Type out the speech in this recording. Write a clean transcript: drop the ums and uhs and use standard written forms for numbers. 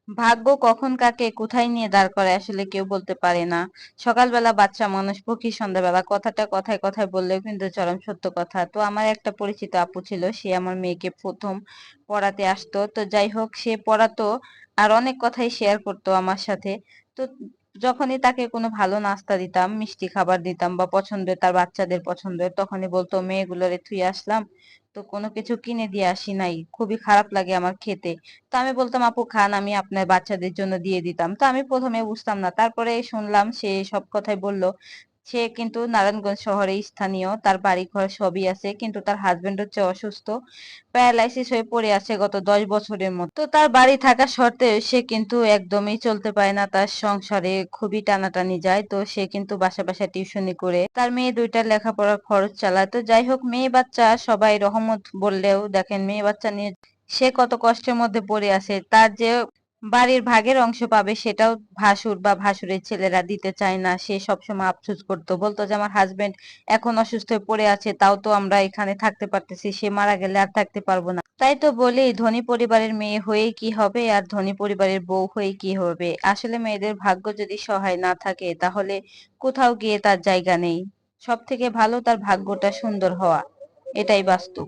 ভাগ্য কখন কাকে কোথায় নিয়ে দাঁড় করায় আসলে কেউ বলতে পারে না। সকালবেলা বাচ্চা মানুষ পক্ষী, সন্ধ্যাবেলা কথাটা কথায় কথায় বললেও কিন্তু চরম সত্য কথা। তো আমার একটা পরিচিত আপু ছিল, সে আমার মেয়েকে প্রথম পড়াতে আসতো। তো যাই হোক, সে পড়াতো আর অনেক কথাই শেয়ার করতো আমার সাথে। তো যখনই তাকে কোনো ভালো নাস্তা দিতাম, মিষ্টি খাবার দিতাম বা পছন্দের, তার বাচ্চাদের পছন্দের, তখনই বলতো মেয়েগুলোরে থুই আসলাম, তো কোনো কিছু কিনে দিয়ে আসি নাই, খুবই খারাপ লাগে আমার খেতে। তো আমি বলতাম, আপু খান, আমি আপনার বাচ্চাদের জন্য দিয়ে দিতাম। তো আমি প্রথমে বুঝতাম না, তারপরে শুনলাম সে সব কথাই বলল। সে কিন্তু নারায়ণগঞ্জ শহরে স্থানীয়, তার বাড়ি ঘর সবই আছে, কিন্তু তার হাজবেন্ড হচ্ছে অসুস্থ, প্যারালাইসিস হয়ে পড়ে আছে গত 10 বছরের মতো। তো তার বাড়ি থাকা সত্ত্বেও সে কিন্তু একদমই চলতে পারে না, তার সংসারে খুবই টানাটানি যায়। তো সে কিন্তু বাসা বাসা টিউশনি করে তার মেয়ে দুইটার লেখাপড়ার খরচ চালায়। তো যাই হোক, মেয়ে বাচ্চা সবাই রহমত বললেও দেখেন মেয়ে বাচ্চা নিয়ে সে কত কষ্টের মধ্যে পড়ে আছে। তার যে বাড়ির ভাগের অংশ পাবে সেটাও ভাসুর বা ভাসুরের ছেলেরা দিতে চায় না। সে সবসময় আফসোস করতো, বলতো যে আমার হাজবেন্ড এখন অসুস্থ হয়ে পড়ে আছে, তাও তো আমরা এখানে থাকতে পারতেছি, সে মারা গেলে আর থাকতে পারবো না। তাই তো বলি, ধনী পরিবারের মেয়ে হয়ে কি হবে আর ধনী পরিবারের বউ হয়ে কি হবে। আসলে মেয়েদের ভাগ্য যদি সহায় না থাকে তাহলে কোথাও গিয়ে তার জায়গা নেই। সব থেকে ভালো তার ভাগ্যটা সুন্দর হওয়া, এটাই বাস্তব।